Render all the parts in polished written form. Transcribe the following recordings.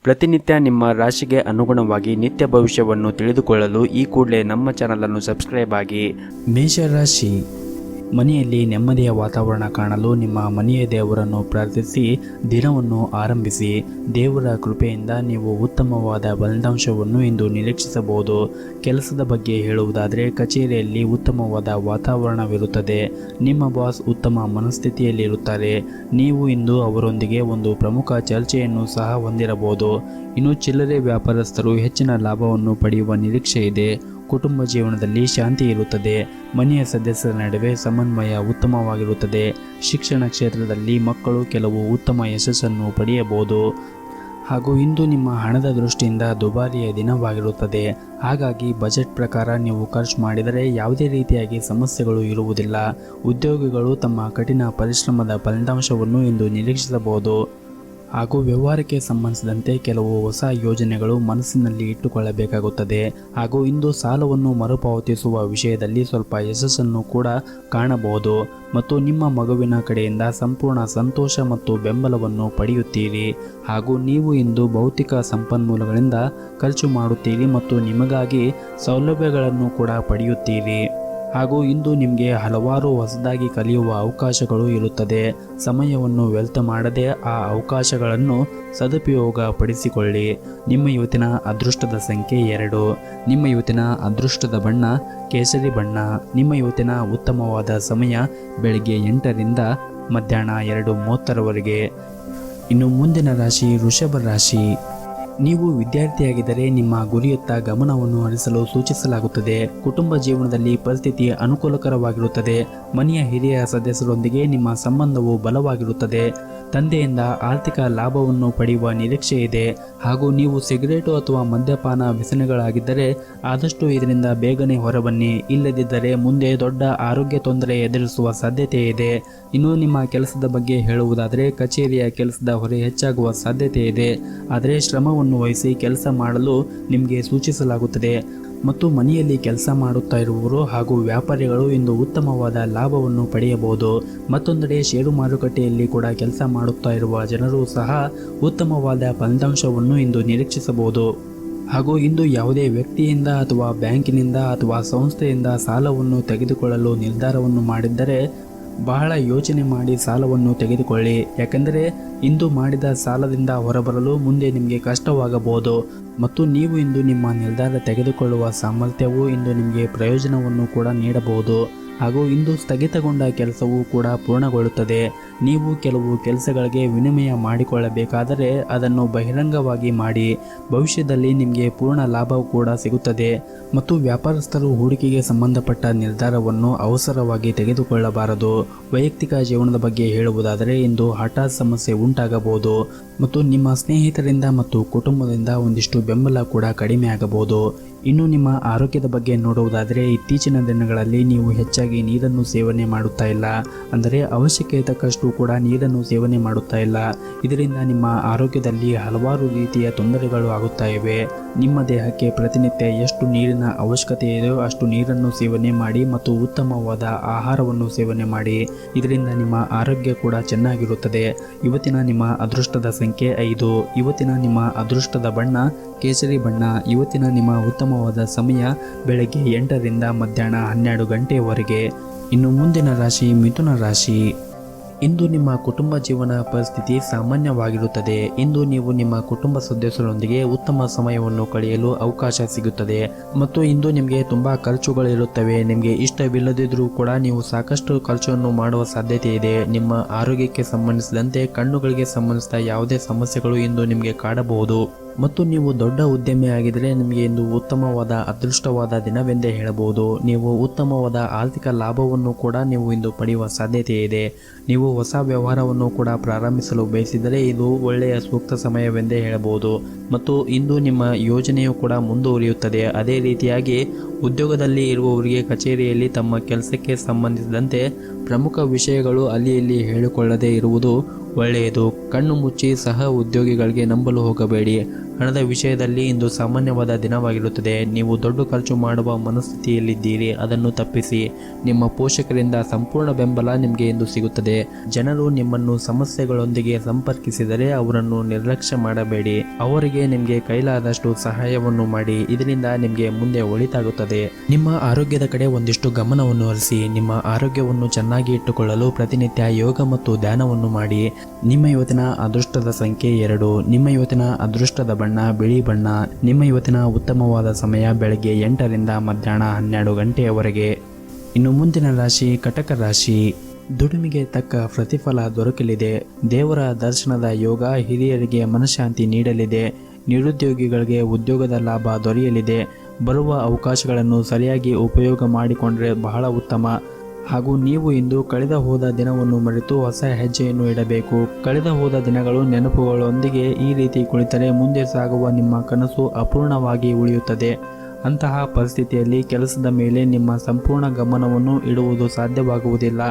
ಪ್ರತಿನಿತ್ಯ ನಿಮ್ಮ ರಾಶಿಗೆ ಅನುಗುಣವಾಗಿ ನಿತ್ಯ ಭವಿಷ್ಯವನ್ನು ತಿಳಿದುಕೊಳ್ಳಲು ಈ ಕೂಡಲೇ ನಮ್ಮ ಚಾನಲನ್ನು ಸಬ್ಸ್ಕ್ರೈಬ್ ಆಗಿ. ಮೇಷರಾಶಿ, ಮನೆಯಲ್ಲಿ ನೆಮ್ಮದಿಯ ವಾತಾವರಣ ಕಾಣಲು ನಿಮ್ಮ ಮನೆಯ ದೇವರನ್ನು ಪ್ರಾರ್ಥಿಸಿ ದಿನವನ್ನು ಆರಂಭಿಸಿ. ದೇವರ ಕೃಪೆಯಿಂದ ನೀವು ಉತ್ತಮವಾದ ಫಲಿತಾಂಶವನ್ನು ಇಂದು ನಿರೀಕ್ಷಿಸಬಹುದು. ಕೆಲಸದ ಬಗ್ಗೆ ಹೇಳುವುದಾದರೆ ಕಚೇರಿಯಲ್ಲಿ ಉತ್ತಮವಾದ ವಾತಾವರಣವಿರುತ್ತದೆ. ನಿಮ್ಮ ಬಾಸ್ ಉತ್ತಮ ಮನಸ್ಥಿತಿಯಲ್ಲಿರುತ್ತಾರೆ. ನೀವು ಇಂದು ಅವರೊಂದಿಗೆ ಒಂದು ಪ್ರಮುಖ ಚರ್ಚೆಯನ್ನು ಸಹ ಹೊಂದಿರಬಹುದು. ಇನ್ನು ಚಿಲ್ಲರೆ ವ್ಯಾಪಾರಸ್ಥರು ಹೆಚ್ಚಿನ ಲಾಭವನ್ನು ಪಡೆಯುವ ನಿರೀಕ್ಷೆ ಇದೆ. ಕುಟುಂಬ ಜೀವನದಲ್ಲಿ ಶಾಂತಿ ಇರುತ್ತದೆ. ಮನೆಯ ಸದಸ್ಯರ ನಡುವೆ ಸಮನ್ವಯ ಉತ್ತಮವಾಗಿರುತ್ತದೆ. ಶಿಕ್ಷಣ ಕ್ಷೇತ್ರದಲ್ಲಿ ಮಕ್ಕಳು ಕೆಲವು ಉತ್ತಮ ಯಶಸ್ಸನ್ನು ಪಡೆಯಬಹುದು. ಹಾಗೂ ಇಂದು ನಿಮ್ಮ ಹಣದ ದೃಷ್ಟಿಯಿಂದ ದುಬಾರಿಯ ದಿನವಾಗಿರುತ್ತದೆ. ಹಾಗಾಗಿ ಬಜೆಟ್ ಪ್ರಕಾರ ನೀವು ಖರ್ಚು ಮಾಡಿದರೆ ಯಾವುದೇ ರೀತಿಯಾಗಿ ಸಮಸ್ಯೆಗಳು ಇರುವುದಿಲ್ಲ. ಉದ್ಯೋಗಿಗಳು ತಮ್ಮ ಕಠಿಣ ಪರಿಶ್ರಮದ ಫಲಿತಾಂಶವನ್ನು ಇಂದು ನಿರೀಕ್ಷಿಸಬಹುದು. ಹಾಗೂ ವ್ಯವಹಾರಕ್ಕೆ ಸಂಬಂಧಿಸಿದಂತೆ ಕೆಲವು ಹೊಸ ಯೋಜನೆಗಳು ಮನಸ್ಸಿನಲ್ಲಿ ಇಟ್ಟುಕೊಳ್ಳಬೇಕಾಗುತ್ತದೆ. ಹಾಗೂ ಇಂದು ಸಾಲವನ್ನು ಮರುಪಾವತಿಸುವ ವಿಷಯದಲ್ಲಿ ಸ್ವಲ್ಪ ಯಶಸ್ಸನ್ನು ಕೂಡ ಕಾಣಬಹುದು. ಮತ್ತು ನಿಮ್ಮ ಮಗುವಿನ ಕಡೆಯಿಂದ ಸಂಪೂರ್ಣ ಸಂತೋಷ ಮತ್ತು ಬೆಂಬಲವನ್ನು ಪಡೆಯುತ್ತೀರಿ. ಹಾಗೂ ನೀವು ಇಂದು ಭೌತಿಕ ಸಂಪನ್ಮೂಲಗಳಿಂದ ಖರ್ಚು ಮಾಡುತ್ತೀರಿ ಮತ್ತು ನಿಮಗಾಗಿ ಸೌಲಭ್ಯಗಳನ್ನು ಕೂಡ ಪಡೆಯುತ್ತೀರಿ. ಹಾಗೂ ಇಂದು ನಿಮಗೆ ಹಲವಾರು ಹೊಸದಾಗಿ ಕಲಿಯುವ ಅವಕಾಶಗಳು ಇರುತ್ತದೆ. ಸಮಯವನ್ನು ವ್ಯರ್ಥ ಮಾಡದೆ ಆ ಅವಕಾಶಗಳನ್ನು ಸದುಪಯೋಗ ಪಡಿಸಿಕೊಳ್ಳಿ. ನಿಮ್ಮ ಇವತ್ತಿನ ಅದೃಷ್ಟದ ಸಂಖ್ಯೆ 2. ನಿಮ್ಮ ಇವತ್ತಿನ ಅದೃಷ್ಟದ ಬಣ್ಣ ಕೇಸರಿ ಬಣ್ಣ. ನಿಮ್ಮ ಇವತ್ತಿನ ಉತ್ತಮವಾದ ಸಮಯ ಬೆಳಗ್ಗೆ 8ರಿಂದ ಮಧ್ಯಾಹ್ನ 2:30ರವರೆಗೆ. ಇನ್ನು ಮುಂದಿನ ರಾಶಿ ವೃಷಭ ರಾಶಿ. ನೀವು ವಿದ್ಯಾರ್ಥಿಯಾಗಿದ್ದರೆ ನಿಮ್ಮ ಗುರಿಯತ್ತ ಗಮನವನ್ನು ಹರಿಸಲು ಸೂಚಿಸಲಾಗುತ್ತದೆ. ಕುಟುಂಬ ಜೀವನದಲ್ಲಿ ಪರಿಸ್ಥಿತಿ ಅನುಕೂಲಕರವಾಗಿರುತ್ತದೆ. ಮನೆಯ ಹಿರಿಯ ಸದಸ್ಯರೊಂದಿಗೆ ನಿಮ್ಮ ಸಂಬಂಧವು ಬಲವಾಗಿರುತ್ತದೆ. ತಂದೆಯಿಂದ ಆರ್ಥಿಕ ಲಾಭವನ್ನು ಪಡೆಯುವ ನಿರೀಕ್ಷೆ ಇದೆ. ಹಾಗೂ ನೀವು ಸಿಗರೇಟು ಅಥವಾ ಮದ್ಯಪಾನ ವ್ಯಸನಿಗಳಾಗಿದ್ದರೆ ಆದಷ್ಟು ಇದರಿಂದ ಬೇಗನೆ ಹೊರಬನ್ನಿ. ಇಲ್ಲದಿದ್ದರೆ ಮುಂದೆ ದೊಡ್ಡ ಆರೋಗ್ಯ ತೊಂದರೆ ಎದುರಿಸುವ ಸಾಧ್ಯತೆ ಇದೆ. ಇನ್ನು ನಿಮ್ಮ ಕೆಲಸದ ಬಗ್ಗೆ ಹೇಳುವುದಾದರೆ ಕಚೇರಿಯ ಕೆಲಸದ ಹೊರೆ ಹೆಚ್ಚಾಗುವ ಸಾಧ್ಯತೆ ಇದೆ. ಆದರೆ ಶ್ರಮವನ್ನು ವಹಿಸಿ ಕೆಲಸ ಮಾಡಲು ನಿಮಗೆ ಸೂಚಿಸಲಾಗುತ್ತದೆ. ಮತ್ತು ಮನೆಯಲ್ಲಿ ಕೆಲಸ ಮಾಡುತ್ತಾ ಇರುವವರು ಹಾಗೂ ವ್ಯಾಪಾರಿಗಳು ಇಂದು ಉತ್ತಮವಾದ ಲಾಭವನ್ನು ಪಡೆಯಬಹುದು. ಮತ್ತೊಂದೆಡೆ ಷೇರು ಮಾರುಕಟ್ಟೆಯಲ್ಲಿ ಕೂಡ ಕೆಲಸ ಮಾಡುತ್ತಾ ಇರುವ ಜನರು ಸಹ ಉತ್ತಮವಾದ ಫಲಿತಾಂಶವನ್ನು ಇಂದು ನಿರೀಕ್ಷಿಸಬಹುದು. ಹಾಗೂ ಇಂದು ಯಾವುದೇ ವ್ಯಕ್ತಿಯಿಂದ ಅಥವಾ ಬ್ಯಾಂಕಿನಿಂದ ಅಥವಾ ಸಂಸ್ಥೆಯಿಂದ ಸಾಲವನ್ನು ತೆಗೆದುಕೊಳ್ಳಲು ನಿರ್ಧಾರವನ್ನು ಮಾಡಿದ್ದರೆ ಬಹಳ ಯೋಚನೆ ಮಾಡಿ ಸಾಲವನ್ನು ತೆಗೆದುಕೊಳ್ಳಿ. ಯಾಕೆಂದರೆ ಇಂದು ಮಾಡಿದ ಸಾಲದಿಂದ ಹೊರಬರಲು ಮುಂದೆ ನಿಮಗೆ ಕಷ್ಟವಾಗಬಹುದು. ಮತ್ತು ನೀವು ಇಂದು ನಿಮ್ಮ ನಿರ್ಧಾರ ತೆಗೆದುಕೊಳ್ಳುವ ಸಾಮರ್ಥ್ಯವು ಇಂದು ನಿಮಗೆ ಪ್ರಯೋಜನವನ್ನು ಕೂಡ ನೀಡಬಹುದು. ಹಾಗೂ ಇಂದು ಸ್ಥಗಿತಗೊಂಡ ಕೆಲಸವೂ ಕೂಡ ಪೂರ್ಣಗೊಳ್ಳುತ್ತದೆ. ನೀವು ಕೆಲವು ಕೆಲಸಗಳಿಗೆ ವಿನಿಮಯ ಮಾಡಿಕೊಳ್ಳಬೇಕಾದರೆ ಅದನ್ನು ಬಹಿರಂಗವಾಗಿ ಮಾಡಿ. ಭವಿಷ್ಯದಲ್ಲಿ ನಿಮಗೆ ಪೂರ್ಣ ಲಾಭ ಕೂಡ ಸಿಗುತ್ತದೆ. ಮತ್ತು ವ್ಯಾಪಾರಸ್ಥರು ಹೂಡಿಕೆಗೆ ಸಂಬಂಧಪಟ್ಟ ನಿರ್ಧಾರವನ್ನು ಅವಸರವಾಗಿ ತೆಗೆದುಕೊಳ್ಳಬಾರದು. ವೈಯಕ್ತಿಕ ಜೀವನದ ಬಗ್ಗೆ ಹೇಳುವುದಾದರೆ ಇಂದು ಹಠಾತ್ ಸಮಸ್ಯೆ ಉಂಟಾಗಬಹುದು. ಮತ್ತು ನಿಮ್ಮ ಸ್ನೇಹಿತರಿಂದ ಮತ್ತು ಕುಟುಂಬದಿಂದ ಒಂದಿಷ್ಟು ಬೆಂಬಲ ಕೂಡ ಕಡಿಮೆ ಆಗಬಹುದು. ಇನ್ನು ನಿಮ್ಮ ಆರೋಗ್ಯದ ಬಗ್ಗೆ ನೋಡುವುದಾದರೆ ಇತ್ತೀಚಿನ ದಿನಗಳಲ್ಲಿ ನೀವು ಹೆಚ್ಚಾಗಿ ನೀರನ್ನು ಸೇವನೆ ಮಾಡುತ್ತಾ ಇಲ್ಲ. ಅಂದರೆ ಅವಶ್ಯಕತೆ ತಕ್ಕಷ್ಟು ಕೂಡ ನೀರನ್ನು ಸೇವನೆ ಮಾಡುತ್ತಾ ಇಲ್ಲ. ಇದರಿಂದ ನಿಮ್ಮ ಆರೋಗ್ಯದಲ್ಲಿ ಹಲವಾರು ರೀತಿಯ ತೊಂದರೆಗಳು ಆಗುತ್ತಾ ಇವೆ. ನಿಮ್ಮ ದೇಹಕ್ಕೆ ಪ್ರತಿನಿತ್ಯ ಎಷ್ಟು ನೀರಿನ ಅವಶ್ಯಕತೆ ಇದೆಯೋ ಅಷ್ಟು ನೀರನ್ನು ಸೇವನೆ ಮಾಡಿ ಮತ್ತು ಉತ್ತಮವಾದ ಆಹಾರವನ್ನು ಸೇವನೆ ಮಾಡಿ. ಇದರಿಂದ ನಿಮ್ಮ ಆರೋಗ್ಯ ಕೂಡ ಚೆನ್ನಾಗಿರುತ್ತದೆ. ಇವತ್ತಿನ ನಿಮ್ಮ ಅದೃಷ್ಟದ ಸಂಖ್ಯೆ 5. ಇವತ್ತಿನ ನಿಮ್ಮ ಅದೃಷ್ಟದ ಬಣ್ಣ ಕೇಸರಿ ಬಣ್ಣ. ಇವತ್ತಿನ ನಿಮ್ಮ ಉತ್ತಮವಾದ ಸಮಯ ಬೆಳಗ್ಗೆ 8ರಿಂದ ಮಧ್ಯಾಹ್ನ 12 ಗಂಟೆಯವರೆಗೆ. ಇನ್ನು ಮುಂದಿನ ರಾಶಿ ಮಿಥುನ ರಾಶಿ. ಇಂದು ನಿಮ್ಮ ಕುಟುಂಬ ಜೀವನ ಪರಿಸ್ಥಿತಿ ಸಾಮಾನ್ಯವಾಗಿರುತ್ತದೆ. ಇಂದು ನೀವು ನಿಮ್ಮ ಕುಟುಂಬ ಸದಸ್ಯರೊಂದಿಗೆ ಉತ್ತಮ ಸಮಯವನ್ನು ಕಳೆಯಲು ಅವಕಾಶ ಸಿಗುತ್ತದೆ. ಮತ್ತು ಇಂದು ನಿಮಗೆ ತುಂಬ ಖರ್ಚುಗಳಿರುತ್ತವೆ. ನಿಮಗೆ ಇಷ್ಟವಿಲ್ಲದಿದ್ದರೂ ಕೂಡ ನೀವು ಸಾಕಷ್ಟು ಖರ್ಚನ್ನು ಮಾಡುವ ಸಾಧ್ಯತೆ ಇದೆ. ನಿಮ್ಮ ಆರೋಗ್ಯಕ್ಕೆ ಸಂಬಂಧಿಸಿದಂತೆ ಕಣ್ಣುಗಳಿಗೆ ಸಂಬಂಧಿಸಿದ ಯಾವುದೇ ಸಮಸ್ಯೆಗಳು ಇಂದು ನಿಮಗೆ ಕಾಡಬಹುದು. ಮತ್ತು ನೀವು ದೊಡ್ಡ ಉದ್ಯಮಿಯಾಗಿದ್ದರೆ ನಿಮಗೆ ಇಂದು ಉತ್ತಮವಾದ ಅದೃಷ್ಟವಾದ ದಿನವೆಂದೇ ಹೇಳಬಹುದು. ನೀವು ಉತ್ತಮವಾದ ಆರ್ಥಿಕ ಲಾಭವನ್ನು ಕೂಡ ನೀವು ಇಂದು ಪಡೆಯುವ ಸಾಧ್ಯತೆ ಇದೆ. ನೀವು ಹೊಸ ವ್ಯವಹಾರವನ್ನು ಕೂಡ ಪ್ರಾರಂಭಿಸಲು ಬಯಸಿದರೆ ಇದು ಒಳ್ಳೆಯ ಸೂಕ್ತ ಸಮಯವೆಂದೇ ಹೇಳಬಹುದು. ಮತ್ತು ಇಂದು ನಿಮ್ಮ ಯೋಜನೆಯು ಕೂಡ ಮುಂದುವರಿಯುತ್ತದೆ. ಅದೇ ರೀತಿಯಾಗಿ ಉದ್ಯೋಗದಲ್ಲಿ ಇರುವವರಿಗೆ ಕಚೇರಿಯಲ್ಲಿ ತಮ್ಮ ಕೆಲಸಕ್ಕೆ ಸಂಬಂಧಿಸಿದಂತೆ ಪ್ರಮುಖ ವಿಷಯಗಳು ಅಲ್ಲಿ ಇಲ್ಲಿ ಹೇಳಿಕೊಳ್ಳದೇ ಇರುವುದು ಒಳ್ಳೆಯದು. ಕಣ್ಣು ಮುಚ್ಚಿ ಸಹ ಉದ್ಯೋಗಿಗಳಿಗೆ ನಂಬಲು ಹೋಗಬೇಡಿ. ಹಣದ ವಿಷಯದಲ್ಲಿ ಇಂದು ಸಾಮಾನ್ಯವಾದ ದಿನವಾಗಿರುತ್ತದೆ. ನೀವು ದೊಡ್ಡ ಖರ್ಚು ಮಾಡುವ ಮನಸ್ಥಿತಿಯಲ್ಲಿದ್ದೀರಿ, ಅದನ್ನು ತಪ್ಪಿಸಿ. ನಿಮ್ಮ ಪೋಷಕರಿಂದ ಸಂಪೂರ್ಣ ಬೆಂಬಲ ನಿಮಗೆ ಇಂದು ಸಿಗುತ್ತದೆ. ಜನರು ನಿಮ್ಮನ್ನು ಸಮಸ್ಯೆಗಳೊಂದಿಗೆ ಸಂಪರ್ಕಿಸಿದರೆ ಅವರನ್ನು ನಿರ್ಲಕ್ಷ್ಯ ಮಾಡಬೇಡಿ. ಅವರಿಗೆ ನಿಮಗೆ ಕೈಲಾದಷ್ಟು ಸಹಾಯವನ್ನು ಮಾಡಿ. ಇದರಿಂದ ನಿಮಗೆ ಮುಂದೆ ಒಳಿತಾಗುತ್ತದೆ. ನಿಮ್ಮ ಆರೋಗ್ಯದ ಕಡೆ ಒಂದಿಷ್ಟು ಗಮನವನ್ನು ಹರಿಸಿ. ನಿಮ್ಮ ಆರೋಗ್ಯವನ್ನು ಚೆನ್ನಾಗಿ ಇಟ್ಟುಕೊಳ್ಳಲು ಪ್ರತಿನಿತ್ಯ ಯೋಗ ಮತ್ತು ಧ್ಯಾನವನ್ನು ಮಾಡಿ. ನಿಮ್ಮ ಇವತ್ತಿನ ಅದೃಷ್ಟದ ಸಂಖ್ಯೆ 2. ನಿಮ್ಮ ಇವತ್ತಿನ ಅದೃಷ್ಟದ ಬಣ್ಣ ಬಿಳಿ ಬಣ್ಣ. ನಿಮ್ಮ ಇವತ್ತಿನ ಉತ್ತಮವಾದ ಸಮಯ ಬೆಳಗ್ಗೆ 8ರಿಂದ ಮಧ್ಯಾಹ್ನ 12 ಗಂಟೆಯವರೆಗೆ. ಇನ್ನು ಮುಂದಿನ ರಾಶಿ ಕಟಕ ರಾಶಿ. ದುಡಿಮೆಗೆ ತಕ್ಕ ಪ್ರತಿಫಲ ದೊರಕಲಿದೆ. ದೇವರ ದರ್ಶನದ ಯೋಗ ಹಿರಿಯರಿಗೆ ಮನಃಶಾಂತಿ ನೀಡಲಿದೆ. ನಿರುದ್ಯೋಗಿಗಳಿಗೆ ಉದ್ಯೋಗದ ಲಾಭ ದೊರೆಯಲಿದೆ. ಬರುವ ಅವಕಾಶಗಳನ್ನು ಸರಿಯಾಗಿ ಉಪಯೋಗ ಮಾಡಿಕೊಂಡರೆ ಬಹಳ ಉತ್ತಮ. ಹಾಗೂ ನೀವು ಇಂದು ಕಳೆದ ಹೋದ ದಿನವನ್ನು ಮರೆತು ಹೊಸ ಹೆಜ್ಜೆಯನ್ನು ಇಡಬೇಕು. ಕಳೆದ ಹೋದ ದಿನಗಳು ನೆನಪುಗಳೊಂದಿಗೆ ಈ ರೀತಿ ಕುಳಿತರೆ ಮುಂದೆ ಸಾಗುವ ನಿಮ್ಮ ಕನಸು ಅಪೂರ್ಣವಾಗಿ ಉಳಿಯುತ್ತದೆ. ಅಂತಹ ಪರಿಸ್ಥಿತಿಯಲ್ಲಿ ಕೆಲಸದ ಮೇಲೆ ನಿಮ್ಮ ಸಂಪೂರ್ಣ ಗಮನವನ್ನು ಇಡುವುದು ಸಾಧ್ಯವಾಗುವುದಿಲ್ಲ.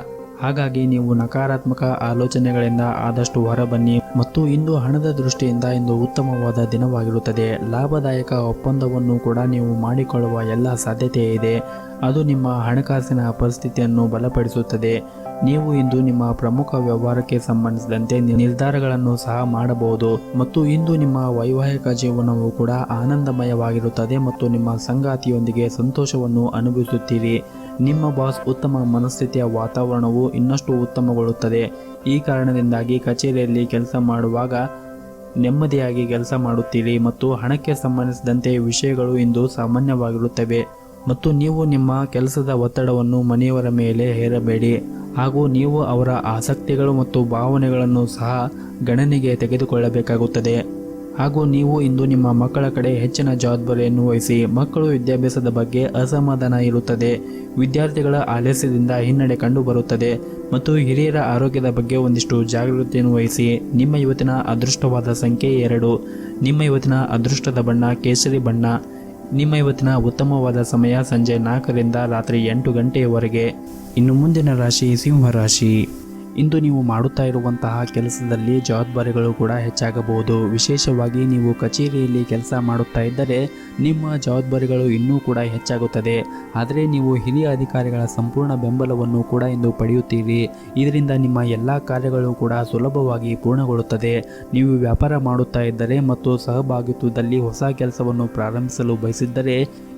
ಹಾಗಾಗಿ ನೀವು ನಕಾರಾತ್ಮಕ ಆಲೋಚನೆಗಳಿಂದ ಆದಷ್ಟು ಹೊರಬನ್ನಿ. ಮತ್ತು ಇಂದು ಹಣದ ದೃಷ್ಟಿಯಿಂದ ಇಂದು ಉತ್ತಮವಾದ ದಿನವಾಗಿರುತ್ತದೆ. ಲಾಭದಾಯಕ ಒಪ್ಪಂದವನ್ನು ಕೂಡ ನೀವು ಮಾಡಿಕೊಳ್ಳುವ ಎಲ್ಲ ಸಾಧ್ಯತೆ ಇದೆ. ಅದು ನಿಮ್ಮ ಹಣಕಾಸಿನ ಪರಿಸ್ಥಿತಿಯನ್ನು ಬಲಪಡಿಸುತ್ತದೆ. ನೀವು ಇಂದು ನಿಮ್ಮ ಪ್ರಮುಖ ವ್ಯವಹಾರಕ್ಕೆ ಸಂಬಂಧಿಸಿದಂತೆ ನಿರ್ಧಾರಗಳನ್ನು ಸಹ ಮಾಡಬಹುದು. ಮತ್ತು ಇಂದು ನಿಮ್ಮ ವೈವಾಹಿಕ ಜೀವನವು ಕೂಡ ಆನಂದಮಯವಾಗಿರುತ್ತದೆ ಮತ್ತು ನಿಮ್ಮ ಸಂಗಾತಿಯೊಂದಿಗೆ ಸಂತೋಷವನ್ನು ಅನುಭವಿಸುತ್ತೀರಿ. ನಿಮ್ಮ ಬಾಸ್ ಉತ್ತಮ ಮನಸ್ಥಿತಿಯ ವಾತಾವರಣವು ಇನ್ನಷ್ಟು ಉತ್ತಮಗೊಳ್ಳುತ್ತದೆ. ಈ ಕಾರಣದಿಂದಾಗಿ ಕಚೇರಿಯಲ್ಲಿ ಕೆಲಸ ಮಾಡುವಾಗ ನೆಮ್ಮದಿಯಾಗಿ ಕೆಲಸ ಮಾಡುತ್ತೀರಿ ಮತ್ತು ಹಣಕ್ಕೆ ಸಂಬಂಧಿಸಿದಂತೆ ವಿಷಯಗಳು ಇಂದು ಸಾಮಾನ್ಯವಾಗಿರುತ್ತವೆ. ಮತ್ತು ನೀವು ನಿಮ್ಮ ಕೆಲಸದ ಒತ್ತಡವನ್ನು ಮನೆಯವರ ಮೇಲೆ ಹೇರಬೇಡಿ. ಹಾಗೂ ನೀವು ಅವರ ಆಸಕ್ತಿಗಳು ಮತ್ತು ಭಾವನೆಗಳನ್ನು ಸಹ ಗಣನೆಗೆ ತೆಗೆದುಕೊಳ್ಳಬೇಕಾಗುತ್ತದೆ. ಹಾಗೂ ನೀವು ಇಂದು ನಿಮ್ಮ ಮಕ್ಕಳ ಕಡೆ ಹೆಚ್ಚಿನ ಜವಾಬ್ದಾರಿಯನ್ನು ವಹಿಸಿ. ಮಕ್ಕಳು ವಿದ್ಯಾಭ್ಯಾಸದ ಬಗ್ಗೆ ಅಸಮಾಧಾನ ಇರುತ್ತದೆ. ವಿದ್ಯಾರ್ಥಿಗಳ ಆಲಸ್ಯದಿಂದ ಹಿನ್ನಡೆ ಕಂಡುಬರುತ್ತದೆ. ಮತ್ತು ಹಿರಿಯರ ಆರೋಗ್ಯದ ಬಗ್ಗೆ ಒಂದಿಷ್ಟು ಜಾಗೃತಿಯನ್ನು ವಹಿಸಿ. ನಿಮ್ಮ ಇವತ್ತಿನ ಅದೃಷ್ಟವಾದ ಸಂಖ್ಯೆ 2. ನಿಮ್ಮ ಇವತ್ತಿನ ಅದೃಷ್ಟದ ಬಣ್ಣ ಕೇಸರಿ ಬಣ್ಣ. ನಿಮ್ಮ ಇವತ್ತಿನ ಉತ್ತಮವಾದ ಸಮಯ ಸಂಜೆ 4ರಿಂದ ರಾತ್ರಿ 8 ಗಂಟೆಯವರೆಗೆ. ಇನ್ನು ಮುಂದಿನ ರಾಶಿ ಸಿಂಹ ರಾಶಿ. ಇಂದು ನೀವು ಮಾಡುತ್ತಾ ಇರುವಂತಹ ಕೆಲಸದಲ್ಲಿ ಜವಾಬ್ದಾರಿಗಳು ಕೂಡ ಹೆಚ್ಚಾಗಬಹುದು. ವಿಶೇಷವಾಗಿ ನೀವು ಕಚೇರಿಯಲ್ಲಿ ಕೆಲಸ ಮಾಡುತ್ತಾ ಇದ್ದರೆ ನಿಮ್ಮ ಜವಾಬ್ದಾರಿಗಳು ಇನ್ನೂ ಕೂಡ ಹೆಚ್ಚಾಗುತ್ತದೆ. ಆದರೆ ನೀವು ಹಿರಿಯ ಅಧಿಕಾರಿಗಳ ಸಂಪೂರ್ಣ ಬೆಂಬಲವನ್ನು ಕೂಡ ಇಂದು ಪಡೆಯುತ್ತೀರಿ. ಇದರಿಂದ ನಿಮ್ಮ ಎಲ್ಲ ಕಾರ್ಯಗಳು ಕೂಡ ಸುಲಭವಾಗಿ ಪೂರ್ಣಗೊಳ್ಳುತ್ತದೆ. ನೀವು ವ್ಯಾಪಾರ ಮಾಡುತ್ತಾ ಇದ್ದರೆ ಮತ್ತು ಸಹಭಾಗಿತ್ವದಲ್ಲಿ ಹೊಸ ಕೆಲಸವನ್ನು ಪ್ರಾರಂಭಿಸಲು ಬಯಸಿದ್ದರೆ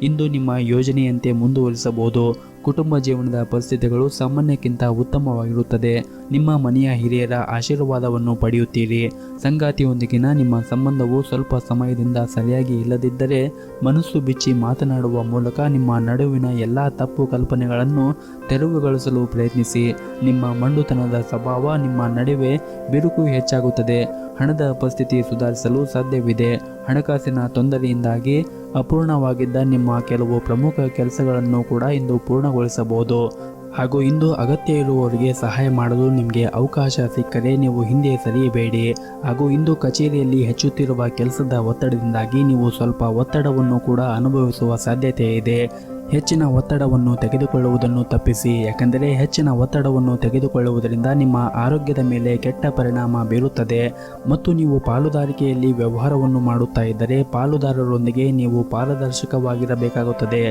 ಇಂದು ನಿಮ್ಮ ಯೋಜನೆಯಂತೆ ಮುಂದುವರಿಸಬಹುದು. ಕುಟುಂಬ ಜೀವನದ ಪರಿಸ್ಥಿತಿಗಳು ಸಾಮಾನ್ಯಕ್ಕಿಂತ ಉತ್ತಮವಾಗಿರುತ್ತದೆ. ನಿಮ್ಮ ಮನೆಯ ಹಿರಿಯರ ಆಶೀರ್ವಾದವನ್ನು ಪಡೆಯುತ್ತೀರಿ. ಸಂಗಾತಿಯೊಂದಿಗಿನ ನಿಮ್ಮ ಸಂಬಂಧವು ಸ್ವಲ್ಪ ಸಮಯದಿಂದ ಸರಿಯಾಗಿ ಇಲ್ಲದಿದ್ದರೆ ಮನಸ್ಸು ಬಿಚ್ಚಿ ಮಾತನಾಡುವ ಮೂಲಕ ನಿಮ್ಮ ನಡುವಿನ ಎಲ್ಲ ತಪ್ಪು ಕಲ್ಪನೆಗಳನ್ನು ತೆರವುಗೊಳಿಸಲು ಪ್ರಯತ್ನಿಸಿ. ನಿಮ್ಮ ಮಂಡುತನದ ಸ್ವಭಾವ ನಿಮ್ಮ ನಡುವೆ ಬಿರುಕು ಹೆಚ್ಚಾಗುತ್ತದೆ. ಹಣದ ಪರಿಸ್ಥಿತಿ ಸುಧಾರಿಸಲು ಸಾಧ್ಯವಿದೆ. ಹಣಕಾಸಿನ ತೊಂದರೆಯಿಂದಾಗಿ ಅಪೂರ್ಣವಾಗಿದ್ದ ನಿಮ್ಮ ಕೆಲವು ಪ್ರಮುಖ ಕೆಲಸಗಳನ್ನು ಕೂಡ ಇಂದು ಪೂರ್ಣಗೊಳಿಸಬಹುದು. ಹಾಗೂ ಇಂದು ಅಗತ್ಯ ಇರುವವರಿಗೆ ಸಹಾಯ ಮಾಡಲು ನಿಮಗೆ ಅವಕಾಶ ಸಿಕ್ಕರೆ ನೀವು ಹಿಂದೆ ಸರಿಯಬೇಡಿ. ಹಾಗೂ ಇಂದು ಕಚೇರಿಯಲ್ಲಿ ಹೆಚ್ಚುತ್ತಿರುವ ಕೆಲಸದ ಒತ್ತಡದಿಂದಾಗಿ ನೀವು ಸ್ವಲ್ಪ ಒತ್ತಡವನ್ನು ಕೂಡ ಅನುಭವಿಸುವ ಸಾಧ್ಯತೆ ಇದೆ. ಹೆಚ್ಚಿನ ಒತ್ತಡವನ್ನು ತೆಗೆದುಕೊಳ್ಳುವುದನ್ನು ತಪ್ಪಿಸಿ. ಯಾಕೆಂದರೆ ಹೆಚ್ಚಿನ ಒತ್ತಡವನ್ನು ತೆಗೆದುಕೊಳ್ಳುವುದರಿಂದ ನಿಮ್ಮ ಆರೋಗ್ಯದ ಮೇಲೆ ಕೆಟ್ಟ ಪರಿಣಾಮ ಬೀರುತ್ತದೆ. ಮತ್ತು ನೀವು ಪಾಲುದಾರಿಕೆಯಲ್ಲಿ ವ್ಯವಹಾರವನ್ನು ಮಾಡುತ್ತಾ ಇದ್ದರೆ ಪಾಲುದಾರರೊಂದಿಗೆ ನೀವು ಪಾರದರ್ಶಕವಾಗಿರಬೇಕಾಗುತ್ತದೆ.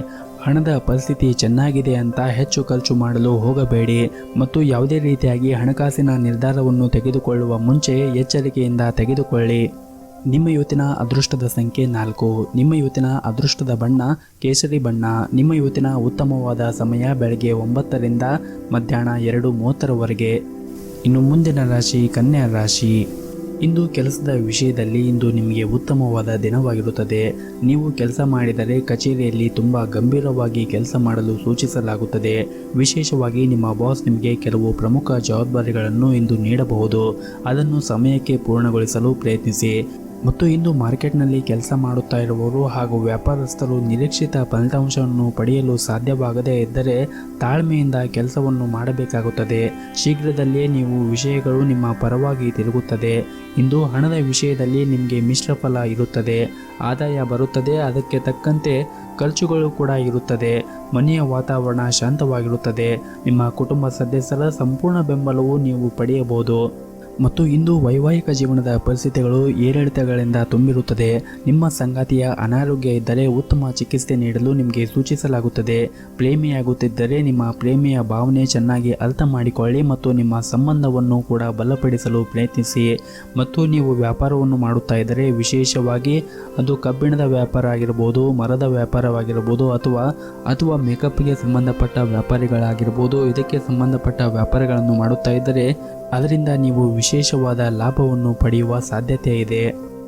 ಹಣದ ಪರಿಸ್ಥಿತಿ ಚೆನ್ನಾಗಿದೆ ಅಂತ ಹೆಚ್ಚು ಖರ್ಚು ಮಾಡಲು ಹೋಗಬೇಡಿ. ಮತ್ತು ಯಾವುದೇ ರೀತಿಯಾಗಿ ಹಣಕಾಸಿನ ನಿರ್ಧಾರವನ್ನು ತೆಗೆದುಕೊಳ್ಳುವ ಮುಂಚೆ ಎಚ್ಚರಿಕೆಯಿಂದ ತೆಗೆದುಕೊಳ್ಳಿ. ನಿಮ್ಮ ಇವತ್ತಿನ ಅದೃಷ್ಟದ ಸಂಖ್ಯೆ 4. ನಿಮ್ಮ ಇವತ್ತಿನ ಅದೃಷ್ಟದ ಬಣ್ಣ ಕೇಸರಿ ಬಣ್ಣ. ನಿಮ್ಮ ಇವತ್ತಿನ ಉತ್ತಮವಾದ ಸಮಯ ಬೆಳಗ್ಗೆ 9ರಿಂದ ಮಧ್ಯಾಹ್ನ 2:30ರವರೆಗೆ. ಇನ್ನು ಮುಂದಿನ ರಾಶಿ ಕನ್ಯಾ ರಾಶಿ. ಇಂದು ಕೆಲಸದ ವಿಷಯದಲ್ಲಿ ಇಂದು ನಿಮಗೆ ಉತ್ತಮವಾದ ದಿನವಾಗಿರುತ್ತದೆ. ನೀವು ಕೆಲಸ ಮಾಡಿದರೆ ಕಚೇರಿಯಲ್ಲಿ ತುಂಬ ಗಂಭೀರವಾಗಿ ಕೆಲಸ ಮಾಡಲು ಸೂಚಿಸಲಾಗುತ್ತದೆ. ವಿಶೇಷವಾಗಿ ನಿಮ್ಮ ಬಾಸ್ ನಿಮಗೆ ಕೆಲವು ಪ್ರಮುಖ ಜವಾಬ್ದಾರಿಗಳನ್ನು ಇಂದು ನೀಡಬಹುದು. ಅದನ್ನು ಸಮಯಕ್ಕೆ ಪೂರ್ಣಗೊಳಿಸಲು ಪ್ರಯತ್ನಿಸಿ. ಮತ್ತು ಇಂದು ಮಾರ್ಕೆಟ್ನಲ್ಲಿ ಕೆಲಸ ಮಾಡುತ್ತಾ ಇರುವವರು ಹಾಗೂ ವ್ಯಾಪಾರಸ್ಥರು ನಿರೀಕ್ಷಿತ ಫಲಿತಾಂಶವನ್ನು ಪಡೆಯಲು ಸಾಧ್ಯವಾಗದೇ ಇದ್ದರೆ ತಾಳ್ಮೆಯಿಂದ ಕೆಲಸವನ್ನು ಮಾಡಬೇಕಾಗುತ್ತದೆ. ಶೀಘ್ರದಲ್ಲೇ ನೀವು ವಿಷಯಗಳು ನಿಮ್ಮ ಪರವಾಗಿ ತಿರುಗುತ್ತದೆ. ಇಂದು ಹಣದ ವಿಷಯದಲ್ಲಿ ನಿಮಗೆ ಮಿಶ್ರ ಫಲ ಇರುತ್ತದೆ. ಆದಾಯ ಬರುತ್ತದೆ, ಅದಕ್ಕೆ ತಕ್ಕಂತೆ ಖರ್ಚುಗಳು ಕೂಡ ಇರುತ್ತದೆ. ಮನೆಯ ವಾತಾವರಣ ಶಾಂತವಾಗಿರುತ್ತದೆ. ನಿಮ್ಮ ಕುಟುಂಬ ಸದಸ್ಯರ ಸಂಪೂರ್ಣ ಬೆಂಬಲವು ನೀವು ಪಡೆಯಬಹುದು. ಮತ್ತು ಇಂದು ವೈವಾಹಿಕ ಜೀವನದ ಪರಿಸ್ಥಿತಿಗಳು ಏರಿಳಿತಗಳಿಂದ ತುಂಬಿರುತ್ತದೆ. ನಿಮ್ಮ ಸಂಗಾತಿಯ ಅನಾರೋಗ್ಯ ಇದ್ದರೆ ಉತ್ತಮ ಚಿಕಿತ್ಸೆ ನೀಡಲು ನಿಮಗೆ ಸೂಚಿಸಲಾಗುತ್ತದೆ. ಪ್ರೇಮಿಯಾಗುತ್ತಿದ್ದರೆ ನಿಮ್ಮ ಪ್ರೇಮಿಯ ಭಾವನೆ ಚೆನ್ನಾಗಿ ಅರ್ಥ ಮಾಡಿಕೊಳ್ಳಿ ಮತ್ತು ನಿಮ್ಮ ಸಂಬಂಧವನ್ನು ಕೂಡ ಬಲಪಡಿಸಲು ಪ್ರಯತ್ನಿಸಿ. ಮತ್ತು ನೀವು ವ್ಯಾಪಾರವನ್ನು ಮಾಡುತ್ತಾ ಇದ್ದರೆ, ವಿಶೇಷವಾಗಿ ಅದು ಕಬ್ಬಿಣದ ವ್ಯಾಪಾರ ಆಗಿರಬಹುದು, ಮರದ ವ್ಯಾಪಾರವಾಗಿರಬಹುದು, ಅಥವಾ ಮೇಕಪ್ಗೆ ಸಂಬಂಧಪಟ್ಟ ವ್ಯಾಪಾರಿಗಳಾಗಿರ್ಬೋದು, ಇದಕ್ಕೆ ಸಂಬಂಧಪಟ್ಟ ವ್ಯಾಪಾರಗಳನ್ನು ಮಾಡುತ್ತಾ ಇದ್ದರೆ ಅದರಿಂದ ನೀವು ವಿಶೇಷವಾದ ಲಾಭವನ್ನು ಪಡೆಯುವ ಸಾಧ್ಯತೆ ಇದೆ.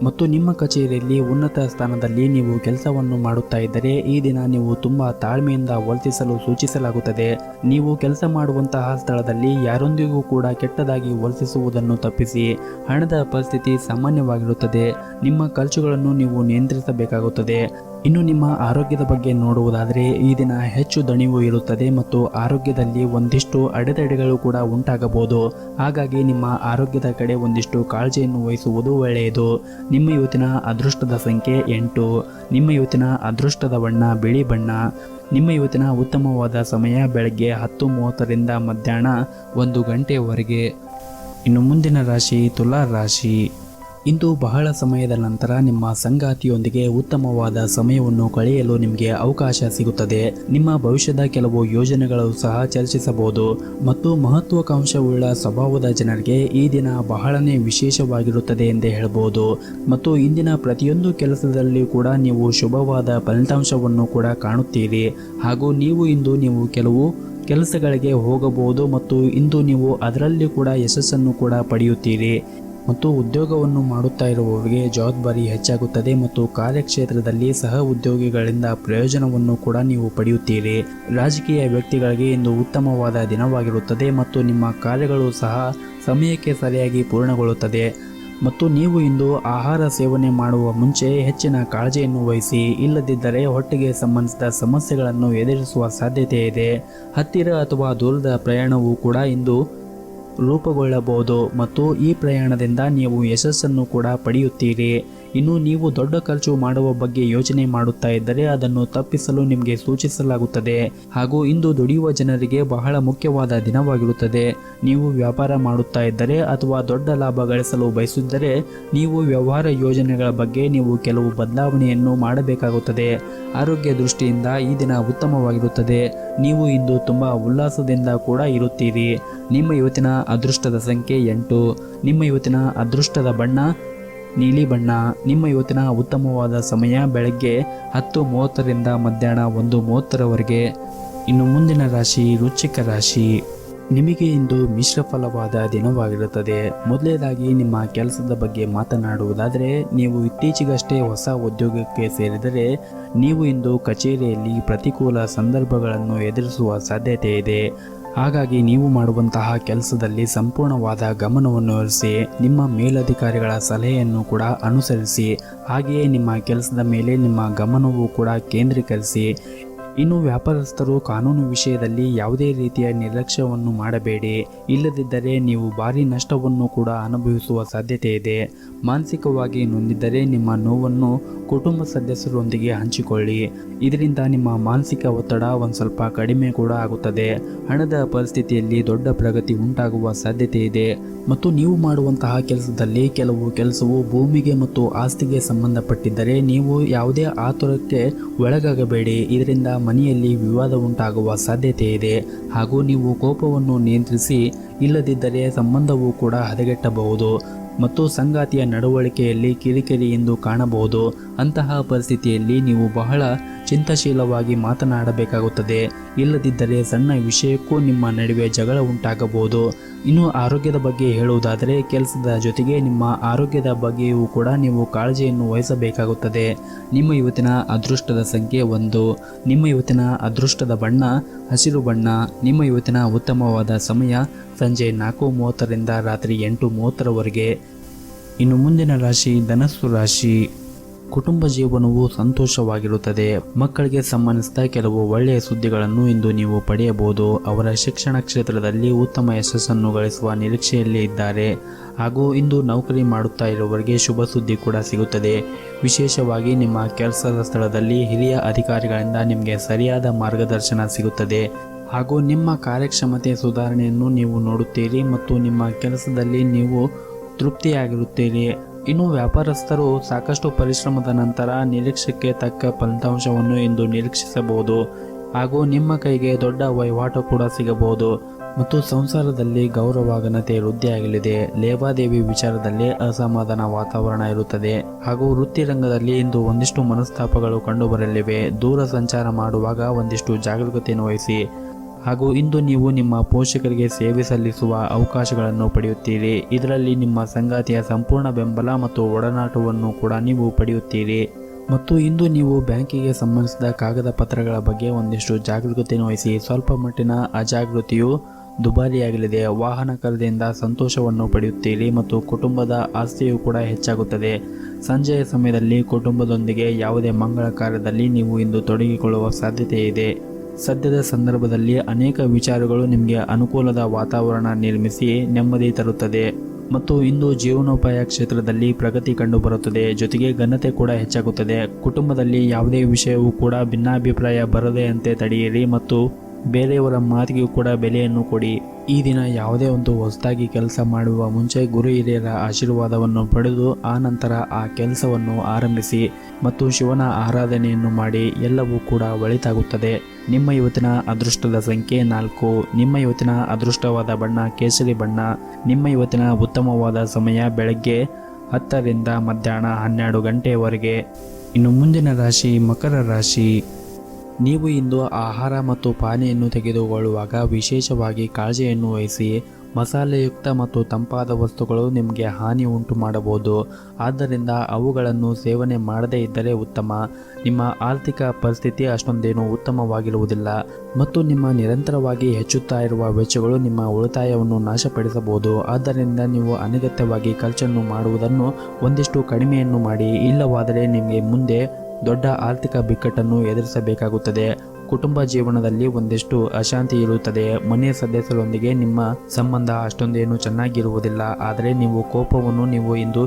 ಮತ್ತು ನಿಮ್ಮ ಕಚೇರಿಯಲ್ಲಿ ಉನ್ನತ ಸ್ಥಾನದಲ್ಲಿ ನೀವು ಕೆಲಸವನ್ನು ಮಾಡುತ್ತಾ ಇದ್ದರೆ ಈ ದಿನ ನೀವು ತುಂಬ ತಾಳ್ಮೆಯಿಂದ ವರ್ತಿಸಲು ಸೂಚಿಸಲಾಗುತ್ತದೆ. ನೀವು ಕೆಲಸ ಮಾಡುವಂತಹ ಸ್ಥಳದಲ್ಲಿ ಯಾರೊಂದಿಗೂ ಕೂಡ ಕೆಟ್ಟದಾಗಿ ವರ್ತಿಸುವುದನ್ನು ತಪ್ಪಿಸಿ. ಹಣದ ಪರಿಸ್ಥಿತಿ ಸಾಮಾನ್ಯವಾಗಿರುತ್ತದೆ. ನಿಮ್ಮ ಖರ್ಚುಗಳನ್ನು ನೀವು ನಿಯಂತ್ರಿಸಬೇಕಾಗುತ್ತದೆ. ಇನ್ನು ನಿಮ್ಮ ಆರೋಗ್ಯದ ಬಗ್ಗೆ ನೋಡುವುದಾದರೆ ಈ ದಿನ ಹೆಚ್ಚು ದಣಿವು ಇರುತ್ತದೆ ಮತ್ತು ಆರೋಗ್ಯದಲ್ಲಿ ಒಂದಿಷ್ಟು ಅಡೆತಡೆಗಳು ಕೂಡ ಉಂಟಾಗಬಹುದು. ಹಾಗಾಗಿ ನಿಮ್ಮ ಆರೋಗ್ಯದ ಕಡೆ ಒಂದಿಷ್ಟು ಕಾಳಜಿಯನ್ನು ವಹಿಸುವುದು ಒಳ್ಳೆಯದು. ನಿಮ್ಮ ಇವತ್ತಿನ ಅದೃಷ್ಟದ ಸಂಖ್ಯೆ 8. ನಿಮ್ಮ ಇವತ್ತಿನ ಅದೃಷ್ಟದ ಬಣ್ಣ ಬಿಳಿ ಬಣ್ಣ. ನಿಮ್ಮ ಇವತ್ತಿನ ಉತ್ತಮವಾದ ಸಮಯ ಬೆಳಗ್ಗೆ 10:30ರಿಂದ ಮಧ್ಯಾಹ್ನ 1 ಗಂಟೆಯವರೆಗೆ. ಇನ್ನು ಮುಂದಿನ ರಾಶಿ ತುಲಾ ರಾಶಿ. ಇಂದು ಬಹಳ ಸಮಯದ ನಂತರ ನಿಮ್ಮ ಸಂಗಾತಿಯೊಂದಿಗೆ ಉತ್ತಮವಾದ ಸಮಯವನ್ನು ಕಳೆಯಲು ನಿಮಗೆ ಅವಕಾಶ ಸಿಗುತ್ತದೆ. ನಿಮ್ಮ ಭವಿಷ್ಯದ ಕೆಲವು ಯೋಜನೆಗಳು ಸಹ ಚರ್ಚಿಸಬಹುದು. ಮತ್ತು ಮಹತ್ವಾಕಾಂಕ್ಷವುಳ್ಳ ಸ್ವಭಾವದ ಜನರಿಗೆ ಈ ದಿನ ಬಹಳನೇ ವಿಶೇಷವಾಗಿರುತ್ತದೆ ಎಂದೇ ಹೇಳಬಹುದು. ಮತ್ತು ಇಂದಿನ ಪ್ರತಿಯೊಂದು ಕೆಲಸದಲ್ಲಿ ಕೂಡ ನೀವು ಶುಭವಾದ ಫಲಿತಾಂಶವನ್ನು ಕೂಡ ಕಾಣುತ್ತೀರಿ. ಹಾಗೂ ನೀವು ಕೆಲವು ಕೆಲಸಗಳಿಗೆ ಹೋಗಬಹುದು ಮತ್ತು ಇಂದು ನೀವು ಅದರಲ್ಲಿ ಕೂಡ ಯಶಸ್ಸನ್ನು ಕೂಡ ಪಡೆಯುತ್ತೀರಿ. ಮತ್ತು ಉದ್ಯೋಗವನ್ನು ಮಾಡುತ್ತಾ ಇರುವವರಿಗೆ ಜವಾಬ್ದಾರಿ ಹೆಚ್ಚಾಗುತ್ತದೆ ಮತ್ತು ಕಾರ್ಯಕ್ಷೇತ್ರದಲ್ಲಿ ಸಹ ಉದ್ಯೋಗಿಗಳಿಂದ ಪ್ರಯೋಜನವನ್ನು ಕೂಡ ನೀವು ಪಡೆಯುತ್ತೀರಿ. ರಾಜಕೀಯ ವ್ಯಕ್ತಿಗಳಿಗೆ ಇಂದು ಉತ್ತಮವಾದ ದಿನವಾಗಿರುತ್ತದೆ ಮತ್ತು ನಿಮ್ಮ ಕಾರ್ಯಗಳು ಸಹ ಸಮಯಕ್ಕೆ ಸರಿಯಾಗಿ ಪೂರ್ಣಗೊಳ್ಳುತ್ತದೆ. ಮತ್ತು ನೀವು ಇಂದು ಆಹಾರ ಸೇವನೆ ಮಾಡುವ ಮುಂಚೆ ಹೆಚ್ಚಿನ ಕಾಳಜಿಯನ್ನು ವಹಿಸಿ. ಇಲ್ಲದಿದ್ದರೆ ಹೊಟ್ಟೆಗೆ ಸಂಬಂಧಿಸಿದ ಸಮಸ್ಯೆಗಳನ್ನು ಎದುರಿಸುವ ಸಾಧ್ಯತೆ ಇದೆ. ಹತ್ತಿರ ಅಥವಾ ದೂರದ ಪ್ರಯಾಣವೂ ಕೂಡ ಇಂದು ರೂಪುಗೊಳ್ಳಬಹುದು ಮತ್ತು ಈ ಪ್ರಯಾಣದಿಂದ ನೀವು ಯಶಸ್ಸನ್ನು ಕೂಡ ಪಡೆಯುತ್ತೀರಿ. ಇನ್ನು ನೀವು ದೊಡ್ಡ ಖರ್ಚು ಮಾಡುವ ಬಗ್ಗೆ ಯೋಚನೆ ಮಾಡುತ್ತಾ ಇದ್ದರೆ ಅದನ್ನು ತಪ್ಪಿಸಲು ನಿಮಗೆ ಸೂಚಿಸಲಾಗುತ್ತದೆ. ಹಾಗೂ ಇಂದು ದುಡಿಯುವ ಜನರಿಗೆ ಬಹಳ ಮುಖ್ಯವಾದ ದಿನವಾಗಿರುತ್ತದೆ. ನೀವು ವ್ಯಾಪಾರ ಮಾಡುತ್ತಾ ಇದ್ದರೆ ಅಥವಾ ದೊಡ್ಡ ಲಾಭ ಗಳಿಸಲು ಬಯಸಿದ್ದರೆ ನೀವು ವ್ಯವಹಾರ ಯೋಜನೆಗಳ ಬಗ್ಗೆ ನೀವು ಕೆಲವು ಬದಲಾವಣೆಯನ್ನು ಮಾಡಬೇಕಾಗುತ್ತದೆ. ಆರೋಗ್ಯ ದೃಷ್ಟಿಯಿಂದ ಈ ದಿನ ಉತ್ತಮವಾಗಿರುತ್ತದೆ. ನೀವು ಇಂದು ತುಂಬ ಉಲ್ಲಾಸದಿಂದ ಕೂಡ ಇರುತ್ತೀರಿ. ನಿಮ್ಮ ಇವತ್ತಿನ ಅದೃಷ್ಟದ ಸಂಖ್ಯೆ 8. ನಿಮ್ಮ ಇವತ್ತಿನ ಅದೃಷ್ಟದ ಬಣ್ಣ ನೀಲಿ ಬಣ್ಣ. ನಿಮ್ಮ ಇವತ್ತಿನ ಉತ್ತಮವಾದ ಸಮಯ ಬೆಳಗ್ಗೆ 10:30ರಿಂದ ಮಧ್ಯಾಹ್ನ 1:30ರವರೆಗೆ. ಇನ್ನು ಮುಂದಿನ ರಾಶಿ ವೃಶ್ಚಿಕ ರಾಶಿ. ನಿಮಗೆ ಇಂದು ಮಿಶ್ರ ಫಲವಾದ ದಿನವಾಗಿರುತ್ತದೆ. ಮೊದಲನೇದಾಗಿ ನಿಮ್ಮ ಕೆಲಸದ ಬಗ್ಗೆ ಮಾತನಾಡುವುದಾದರೆ, ನೀವು ಇತ್ತೀಚೆಗಷ್ಟೇ ಹೊಸ ಉದ್ಯೋಗಕ್ಕೆ ಸೇರಿದರೆ ನೀವು ಇಂದು ಕಚೇರಿಯಲ್ಲಿ ಪ್ರತಿಕೂಲ ಸಂದರ್ಭಗಳನ್ನು ಎದುರಿಸುವ ಸಾಧ್ಯತೆ ಇದೆ. ಹಾಗಾಗಿ ನೀವು ಮಾಡುವಂತಹ ಕೆಲಸದಲ್ಲಿ ಸಂಪೂರ್ಣವಾದ ಗಮನವನ್ನು ಹರಿಸಿ. ನಿಮ್ಮ ಮೇಲಧಿಕಾರಿಗಳ ಸಲಹೆಯನ್ನು ಕೂಡ ಅನುಸರಿಸಿ. ಹಾಗೆಯೇ ನಿಮ್ಮ ಕೆಲಸದ ಮೇಲೆ ನಿಮ್ಮ ಗಮನವೂ ಕೂಡ ಕೇಂದ್ರೀಕರಿಸಿ. ಇನ್ನು ವ್ಯಾಪಾರಸ್ಥರು ಕಾನೂನು ವಿಷಯದಲ್ಲಿ ಯಾವುದೇ ರೀತಿಯ ನಿರ್ಲಕ್ಷ್ಯವನ್ನು ಮಾಡಬೇಡಿ. ಇಲ್ಲದಿದ್ದರೆ ನೀವು ಭಾರಿ ನಷ್ಟವನ್ನು ಕೂಡ ಅನುಭವಿಸುವ ಸಾಧ್ಯತೆ ಇದೆ. ಮಾನಸಿಕವಾಗಿ ನೊಂದಿದ್ದರೆ ನಿಮ್ಮ ನೋವನ್ನು ಕುಟುಂಬ ಸದಸ್ಯರೊಂದಿಗೆ ಹಂಚಿಕೊಳ್ಳಿ. ಇದರಿಂದ ನಿಮ್ಮ ಮಾನಸಿಕ ಒತ್ತಡ ಒಂದು ಸ್ವಲ್ಪ ಕಡಿಮೆ ಕೂಡ ಆಗುತ್ತದೆ. ಹಣದ ಪರಿಸ್ಥಿತಿಯಲ್ಲಿ ದೊಡ್ಡ ಪ್ರಗತಿ ಉಂಟಾಗುವ ಸಾಧ್ಯತೆ ಇದೆ. ಮತ್ತು ನೀವು ಮಾಡುವಂತಹ ಕೆಲಸದಲ್ಲಿ ಕೆಲಸವು ಭೂಮಿಗೆ ಮತ್ತು ಆಸ್ತಿಗೆ ಸಂಬಂಧಪಟ್ಟಿದ್ದರೆ ನೀವು ಯಾವುದೇ ಆತುರಕ್ಕೆ ಒಳಗಾಗಬೇಡಿ. ಇದರಿಂದ ಮನೆಯಲ್ಲಿ ವಿವಾದ ಉಂಟಾಗುವ ಸಾಧ್ಯತೆ ಇದೆ. ಹಾಗೂ ನೀವು ಕೋಪವನ್ನು ನಿಯಂತ್ರಿಸಿ. ಇಲ್ಲದಿದ್ದರೆ ಸಂಬಂಧವೂ ಕೂಡ ಹದಗೆಟ್ಟಬಹುದು ಮತ್ತು ಸಂಗಾತಿಯ ನಡವಳಿಕೆಯಲ್ಲಿ ಕಿರಿಕಿರಿ ಎಂದು ಕಾಣಬಹುದು. ಅಂತಹ ಪರಿಸ್ಥಿತಿಯಲ್ಲಿ ನೀವು ಬಹಳ ಚಿಂತಾಶೀಲವಾಗಿ ಮಾತನಾಡಬೇಕಾಗುತ್ತದೆ. ಇಲ್ಲದಿದ್ದರೆ ಸಣ್ಣ ವಿಷಯಕ್ಕೂ ನಿಮ್ಮ ನಡುವೆ ಜಗಳ ಉಂಟಾಗಬಹುದು. ಇನ್ನು ಆರೋಗ್ಯದ ಬಗ್ಗೆ ಹೇಳುವುದಾದರೆ, ಕೆಲಸದ ಜೊತೆಗೆ ನಿಮ್ಮ ಆರೋಗ್ಯದ ಬಗ್ಗೆಯೂ ಕೂಡ ನೀವು ಕಾಳಜಿಯನ್ನು ವಹಿಸಬೇಕಾಗುತ್ತದೆ. ನಿಮ್ಮ ಇವತ್ತಿನ ಅದೃಷ್ಟದ ಸಂಖ್ಯೆ 1. ನಿಮ್ಮ ಇವತ್ತಿನ ಅದೃಷ್ಟದ ಬಣ್ಣ ಹಸಿರು ಬಣ್ಣ. ನಿಮ್ಮ ಇವತ್ತಿನ ಉತ್ತಮವಾದ ಸಮಯ ಸಂಜೆ 4:30ರಿಂದ ರಾತ್ರಿ 8:30ರವರೆಗೆ. ಇನ್ನು ಮುಂದಿನ ರಾಶಿ ಧನಸ್ಸು ರಾಶಿ. ಕುಟುಂಬ ಜೀವನವು ಸಂತೋಷವಾಗಿರುತ್ತದೆ. ಮಕ್ಕಳಿಗೆ ಸಂಬಂಧಿಸಿದ ಕೆಲವು ಒಳ್ಳೆಯ ಸುದ್ದಿಗಳನ್ನು ಇಂದು ನೀವು ಪಡೆಯಬಹುದು. ಅವರ ಶಿಕ್ಷಣ ಕ್ಷೇತ್ರದಲ್ಲಿ ಉತ್ತಮ ಯಶಸ್ಸನ್ನು ಗಳಿಸುವ ನಿರೀಕ್ಷೆಯಲ್ಲಿ ಇದ್ದಾರೆ. ಹಾಗೂ ಇಂದು ನೌಕರಿ ಮಾಡುತ್ತಾ ಇರುವವರಿಗೆ ಶುಭ ಸುದ್ದಿ ಕೂಡ ಸಿಗುತ್ತದೆ. ವಿಶೇಷವಾಗಿ ನಿಮ್ಮ ಕೆಲಸದ ಸ್ಥಳದಲ್ಲಿ ಹಿರಿಯ ಅಧಿಕಾರಿಗಳಿಂದ ನಿಮಗೆ ಸರಿಯಾದ ಮಾರ್ಗದರ್ಶನ ಸಿಗುತ್ತದೆ. ಹಾಗೂ ನಿಮ್ಮ ಕಾರ್ಯಕ್ಷಮತೆ ಸುಧಾರಣೆಯನ್ನು ನೀವು ನೋಡುತ್ತೀರಿ ಮತ್ತು ನಿಮ್ಮ ಕೆಲಸದಲ್ಲಿ ನೀವು ತೃಪ್ತಿಯಾಗಿರುತ್ತೀರಿ. ಇನ್ನು ವ್ಯಾಪಾರಸ್ಥರು ಸಾಕಷ್ಟು ಪರಿಶ್ರಮದ ನಂತರ ನಿರೀಕ್ಷೆಗೆ ತಕ್ಕ ಫಲಿತಾಂಶವನ್ನು ಇಂದು ನಿರೀಕ್ಷಿಸಬಹುದು ಹಾಗೂ ನಿಮ್ಮ ಕೈಗೆ ದೊಡ್ಡ ವಹಿವಾಟು ಕೂಡ ಸಿಗಬಹುದು ಮತ್ತು ಸಂಸಾರದಲ್ಲಿ ಗೌರವ ಘನತೆ ವೃದ್ಧಿಯಾಗಲಿದೆ. ಲೇವಾದೇವಿ ವಿಚಾರದಲ್ಲಿ ಅಸಮಾಧಾನ ವಾತಾವರಣ ಇರುತ್ತದೆ ಹಾಗೂ ವೃತ್ತಿ ರಂಗದಲ್ಲಿ ಇಂದು ಒಂದಿಷ್ಟು ಮನಸ್ತಾಪಗಳು ಕಂಡುಬರಲಿವೆ. ದೂರ ಸಂಚಾರ ಮಾಡುವಾಗ ಒಂದಿಷ್ಟು ಜಾಗರೂಕತೆಯನ್ನು ವಹಿಸಿ ಹಾಗೂ ಇಂದು ನೀವು ನಿಮ್ಮ ಪೋಷಕರಿಗೆ ಸೇವೆ ಸಲ್ಲಿಸುವ ಅವಕಾಶಗಳನ್ನು ಪಡೆಯುತ್ತೀರಿ. ಇದರಲ್ಲಿ ನಿಮ್ಮ ಸಂಗಾತಿಯ ಸಂಪೂರ್ಣ ಬೆಂಬಲ ಮತ್ತು ಒಡನಾಟವನ್ನು ಕೂಡ ನೀವು ಪಡೆಯುತ್ತೀರಿ ಮತ್ತು ಇಂದು ನೀವು ಬ್ಯಾಂಕಿಗೆ ಸಂಬಂಧಿಸಿದ ಕಾಗದ ಪತ್ರಗಳ ಬಗ್ಗೆ ಒಂದಿಷ್ಟು ಜಾಗರೂಕತೆಯನ್ನು ವಹಿಸಿ. ಸ್ವಲ್ಪ ಮಟ್ಟಿನ ಅಜಾಗೃತಿಯು ದುಬಾರಿಯಾಗಲಿದೆ. ವಾಹನ ಖರೀದಿಯಿಂದ ಸಂತೋಷವನ್ನು ಪಡೆಯುತ್ತೀರಿ ಮತ್ತು ಕುಟುಂಬದ ಆಸ್ತಿಯು ಕೂಡ ಹೆಚ್ಚಾಗುತ್ತದೆ. ಸಂಜೆಯ ಸಮಯದಲ್ಲಿ ಕುಟುಂಬದೊಂದಿಗೆ ಯಾವುದೇ ಮಂಗಳ ಕಾರ್ಯದಲ್ಲಿ ನೀವು ಇಂದು ತೊಡಗಿಕೊಳ್ಳುವ ಸಾಧ್ಯತೆ ಇದೆ. ಸದ್ಯದ ಸಂದರ್ಭದಲ್ಲಿ ಅನೇಕ ವಿಚಾರಗಳು ನಿಮಗೆ ಅನುಕೂಲದ ವಾತಾವರಣ ನಿರ್ಮಿಸಿ ನೆಮ್ಮದಿ ತರುತ್ತದೆ ಮತ್ತು ಇಂದು ಜೀವನೋಪಾಯ ಕ್ಷೇತ್ರದಲ್ಲಿ ಪ್ರಗತಿ ಕಂಡುಬರುತ್ತದೆ. ಜೊತೆಗೆ ಘನತೆ ಕೂಡ ಹೆಚ್ಚಾಗುತ್ತದೆ. ಕುಟುಂಬದಲ್ಲಿ ಯಾವುದೇ ವಿಷಯವೂ ಕೂಡ ಭಿನ್ನಾಭಿಪ್ರಾಯ ಬರದೆಯಂತೆ ತಡೆಯಿರಿ ಮತ್ತು ಬೇರೆಯವರ ಮಾತಿಗೂ ಕೂಡ ಬೆಲೆಯನ್ನು ಕೊಡಿ. ಈ ದಿನ ಯಾವುದೇ ಒಂದು ಹೊಸದಾಗಿ ಕೆಲಸ ಮಾಡುವ ಮುಂಚೆ ಗುರು ಹಿರಿಯರ ಆಶೀರ್ವಾದವನ್ನು ಪಡೆದು ಆ ನಂತರ ಆ ಕೆಲಸವನ್ನು ಆರಂಭಿಸಿ ಮತ್ತು ಶಿವನ ಆರಾಧನೆಯನ್ನು ಮಾಡಿ. ಎಲ್ಲವೂ ಕೂಡ ಒಳಿತಾಗುತ್ತದೆ. ನಿಮ್ಮ ಇವತ್ತಿನ ಅದೃಷ್ಟದ ಸಂಖ್ಯೆ 4. ನಿಮ್ಮ ಇವತ್ತಿನ ಅದೃಷ್ಟವಾದ ಬಣ್ಣ ಕೇಸರಿ ಬಣ್ಣ. ನಿಮ್ಮ ಇವತ್ತಿನ ಉತ್ತಮವಾದ ಸಮಯ ಬೆಳಗ್ಗೆ 10 ರಿಂದ ಮಧ್ಯಾಹ್ನ 12 ಗಂಟೆಯವರೆಗೆ. ಇನ್ನು ಮುಂದಿನ ರಾಶಿ ಮಕರ ರಾಶಿ. ನೀವು ಇಂದು ಆಹಾರ ಮತ್ತು ಪಾನೀಯನ್ನು ತೆಗೆದುಕೊಳ್ಳುವಾಗ ವಿಶೇಷವಾಗಿ ಕಾಳಜಿಯನ್ನು ವಹಿಸಿ. ಮಸಾಲೆಯುಕ್ತ ಮತ್ತು ತಂಪಾದ ವಸ್ತುಗಳು ನಿಮಗೆ ಹಾನಿ ಉಂಟು ಮಾಡಬಹುದು, ಆದ್ದರಿಂದ ಅವುಗಳನ್ನು ಸೇವನೆ ಮಾಡದೇ ಇದ್ದರೆ ಉತ್ತಮ. ನಿಮ್ಮ ಆರ್ಥಿಕ ಪರಿಸ್ಥಿತಿ ಅಷ್ಟೊಂದೇನು ಉತ್ತಮವಾಗಿರುವುದಿಲ್ಲ ಮತ್ತು ನಿಮ್ಮ ನಿರಂತರವಾಗಿ ಹೆಚ್ಚುತ್ತಾ ಇರುವ ವೆಚ್ಚಗಳು ನಿಮ್ಮ ಉಳಿತಾಯವನ್ನು ನಾಶಪಡಿಸಬಹುದು. ಆದ್ದರಿಂದ ನೀವು ಅನಗತ್ಯವಾಗಿ ಖರ್ಚನ್ನು ಮಾಡುವುದನ್ನು ಒಂದಿಷ್ಟು ಕಡಿಮೆಯನ್ನು ಮಾಡಿ. ಇಲ್ಲವಾದರೆ ನಿಮಗೆ ಮುಂದೆ ದೊಡ್ಡ ಆರ್ಥಿಕ ಬಿಕ್ಕಟ್ಟನ್ನು ಎದುರಿಸಬೇಕಾಗುತ್ತದೆ. ಕುಟುಂಬ ಜೀವನದಲ್ಲಿ ಒಂದಿಷ್ಟು ಅಶಾಂತಿ ಇರುತ್ತದೆ. ಮನೆಯ ಸದಸ್ಯರೊಂದಿಗೆ ನಿಮ್ಮ ಸಂಬಂಧ ಅಷ್ಟೊಂದೇನು ಚೆನ್ನಾಗಿರುವುದಿಲ್ಲ. ಆದರೆ ನೀವು ಕೋಪವನ್ನು ನೀವು ಇಂದು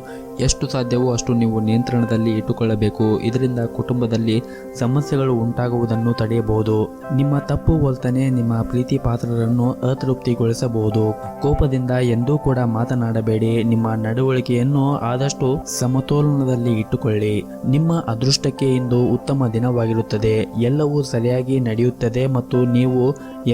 ಎಷ್ಟು ಸಾಧ್ಯವೋ ಅಷ್ಟು ನೀವು ನಿಯಂತ್ರಣದಲ್ಲಿ ಇಟ್ಟುಕೊಳ್ಳಬೇಕು. ಇದರಿಂದ ಕುಟುಂಬದಲ್ಲಿ ಸಮಸ್ಯೆಗಳು ಉಂಟಾಗುವುದನ್ನು ತಡೆಯಬಹುದು. ನಿಮ್ಮ ತಪ್ಪು ವರ್ತನೆ ನಿಮ್ಮ ಪ್ರೀತಿ ಪಾತ್ರರನ್ನು ಅತೃಪ್ತಿಗೊಳಿಸಬಹುದು. ಕೋಪದಿಂದ ಎಂದೂ ಕೂಡ ಮಾತನಾಡಬೇಡಿ. ನಿಮ್ಮ ನಡವಳಿಕೆಯನ್ನು ಆದಷ್ಟು ಸಮತೋಲನದಲ್ಲಿ ಇಟ್ಟುಕೊಳ್ಳಿ. ನಿಮ್ಮ ಅದೃಷ್ಟಕ್ಕೆ ಇಂದು ಉತ್ತಮ ದಿನವಾಗಿರುತ್ತದೆ. ಎಲ್ಲವೂ ಸರಿಯಾಗಿ ನಡೆಯುತ್ತದೆ ಮತ್ತು ನೀವು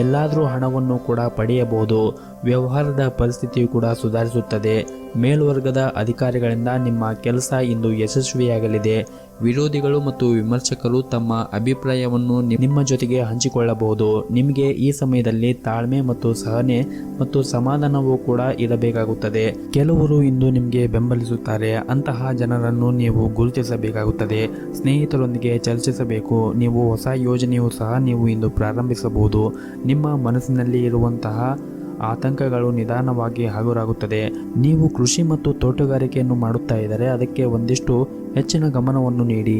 ಎಲ್ಲಾದರೂ ಹಣವನ್ನು ಕೂಡ ಪಡೆಯಬಹುದು. ವ್ಯವಹಾರದ ಪರಿಸ್ಥಿತಿಯು ಕೂಡ ಸುಧಾರಿಸುತ್ತದೆ. ಮೇಲ್ವರ್ಗದ ಅಧಿಕಾರಿಗಳಿಂದ ನಿಮ್ಮ ಕೆಲಸ ಇಂದು ಯಶಸ್ವಿಯಾಗಲಿದೆ. ವಿರೋಧಿಗಳು ಮತ್ತು ವಿಮರ್ಶಕರು ತಮ್ಮ ಅಭಿಪ್ರಾಯವನ್ನು ನಿಮ್ಮ ಜೊತೆಗೆ ಹಂಚಿಕೊಳ್ಳಬಹುದು. ನಿಮಗೆ ಈ ಸಮಯದಲ್ಲಿ ತಾಳ್ಮೆ ಮತ್ತು ಸಹನೆ ಮತ್ತು ಸಮಾಧಾನವೂ ಕೂಡ ಇರಬೇಕಾಗುತ್ತದೆ. ಕೆಲವರು ಇಂದು ನಿಮಗೆ ಬೆಂಬಲಿಸುತ್ತಾರೆ. ಅಂತಹ ಜನರನ್ನು ನೀವು ಗುರುತಿಸಬೇಕಾಗುತ್ತದೆ. ಸ್ನೇಹಿತರೊಂದಿಗೆ ಚರ್ಚಿಸಬೇಕು. ನೀವು ಹೊಸ ಯೋಜನೆಯೂ ಸಹ ನೀವು ಇಂದು ಪ್ರಾರಂಭಿಸಬಹುದು. ನಿಮ್ಮ ಮನಸ್ಸಿನಲ್ಲಿ ಇರುವಂತಹ ಆತಂಕಗಳು ನಿಧಾನವಾಗಿ ಹಗುರಾಗುತ್ತದೆ. ನೀವು ಕೃಷಿ ಮತ್ತು ತೋಟಗಾರಿಕೆಯನ್ನು ಮಾಡುತ್ತಾ ಇದ್ದರೆ ಅದಕ್ಕೆ ಒಂದಿಷ್ಟು ಹೆಚ್ಚಿನ ಗಮನವನ್ನು ನೀಡಿ.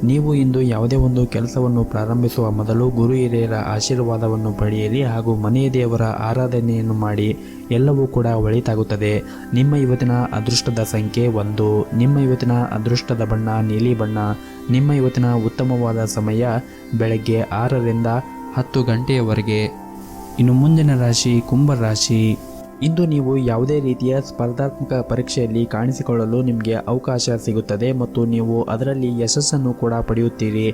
ನೀವು ಇಂದು ಯಾವುದೇ ಒಂದು ಕೆಲಸವನ್ನು ಪ್ರಾರಂಭಿಸುವ ಮೊದಲು ಗುರು ಹಿರಿಯರ ಆಶೀರ್ವಾದವನ್ನು ಪಡೆಯಿರಿ ಹಾಗೂ ಮನೆಯ ದೇವರ ಆರಾಧನೆಯನ್ನು ಮಾಡಿ. ಎಲ್ಲವೂ ಕೂಡ ಒಳಿತಾಗುತ್ತದೆ. ನಿಮ್ಮ ಇವತ್ತಿನ ಅದೃಷ್ಟದ ಸಂಖ್ಯೆ 1. ನಿಮ್ಮ ಇವತ್ತಿನ ಅದೃಷ್ಟದ ಬಣ್ಣ ನೀಲಿ ಬಣ್ಣ. ನಿಮ್ಮ ಇವತ್ತಿನ ಉತ್ತಮವಾದ ಸಮಯ ಬೆಳಗ್ಗೆ 6 ರಿಂದ 10 ಗಂಟೆಯವರೆಗೆ. ಇನ್ನು ಮುಂದಿನ ರಾಶಿ ಕುಂಭ ರಾಶಿ. ಇಂದು ನೀವು ಯಾವುದೇ ರೀತಿಯ ಸ್ಪರ್ಧಾತ್ಮಕ ಪರೀಕ್ಷೆಯಲ್ಲಿ ಕಾಣಿಸಿಕೊಳ್ಳಲು ನಿಮಗೆ ಅವಕಾಶ ಸಿಗುತ್ತದೆ ಮತ್ತು ನೀವು ಅದರಲ್ಲಿ ಯಶಸ್ಸನ್ನು ಕೂಡ ಪಡೆಯುತ್ತೀರಿ.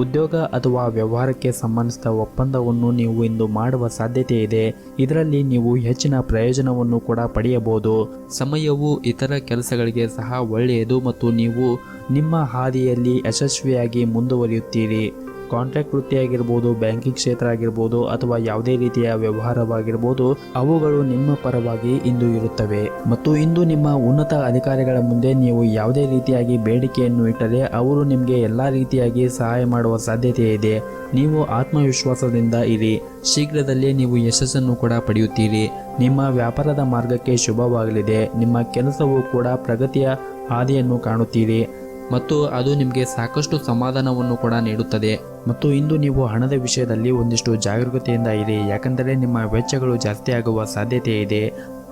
ಉದ್ಯೋಗ ಅಥವಾ ವ್ಯವಹಾರಕ್ಕೆ ಸಂಬಂಧಿಸಿದ ಒಪ್ಪಂದವನ್ನು ನೀವು ಇಂದು ಮಾಡುವ ಸಾಧ್ಯತೆ ಇದೆ. ಇದರಲ್ಲಿ ನೀವು ಹೆಚ್ಚಿನ ಪ್ರಯೋಜನವನ್ನು ಕೂಡ ಪಡೆಯಬಹುದು. ಸಮಯವು ಇತರ ಕೆಲಸಗಳಿಗೆ ಸಹ ಒಳ್ಳೆಯದು ಮತ್ತು ನೀವು ನಿಮ್ಮ ಹಾದಿಯಲ್ಲಿ ಯಶಸ್ವಿಯಾಗಿ ಮುಂದುವರಿಯುತ್ತೀರಿ. ಕಾಂಟ್ರಾಕ್ಟ್ ವೃತ್ತಿಯಾಗಿರ್ಬೋದು, ಬ್ಯಾಂಕಿಂಗ್ ಕ್ಷೇತ್ರ ಆಗಿರ್ಬೋದು ಅಥವಾ ಯಾವುದೇ ರೀತಿಯ ವ್ಯವಹಾರವಾಗಿರ್ಬೋದು, ಅವುಗಳು ನಿಮ್ಮ ಪರವಾಗಿ ಇಂದು ಇರುತ್ತವೆ ಮತ್ತು ಇಂದು ನಿಮ್ಮ ಉನ್ನತ ಅಧಿಕಾರಿಗಳ ಮುಂದೆ ನೀವು ಯಾವುದೇ ರೀತಿಯಾಗಿ ಬೇಡಿಕೆಯನ್ನು ಇಟ್ಟರೆ ಅವರು ನಿಮಗೆ ಎಲ್ಲ ರೀತಿಯಾಗಿ ಸಹಾಯ ಮಾಡುವ ಸಾಧ್ಯತೆ ಇದೆ. ನೀವು ಆತ್ಮವಿಶ್ವಾಸದಿಂದ ಇರಿ. ಶೀಘ್ರದಲ್ಲೇ ನೀವು ಯಶಸ್ಸನ್ನು ಕೂಡ ಪಡೆಯುತ್ತೀರಿ. ನಿಮ್ಮ ವ್ಯಾಪಾರದ ಮಾರ್ಗಕ್ಕೆ ಶುಭವಾಗಲಿದೆ. ನಿಮ್ಮ ಕೆಲಸವೂ ಕೂಡ ಪ್ರಗತಿಯ ಹಾದಿಯನ್ನು ಕಾಣುತ್ತೀರಿ ಮತ್ತು ಅದು ನಿಮಗೆ ಸಾಕಷ್ಟು ಸಮಾಧಾನವನ್ನು ಕೂಡ ನೀಡುತ್ತದೆ. ಮತ್ತು ಇಂದು ನೀವು ಹಣದ ವಿಷಯದಲ್ಲಿ ಒಂದಿಷ್ಟು ಜಾಗರೂಕತೆಯಿಂದ ಇರಿ, ಯಾಕಂದರೆ ನಿಮ್ಮ ವೆಚ್ಚಗಳು ಜಾಸ್ತಿ ಆಗುವ ಸಾಧ್ಯತೆ ಇದೆ.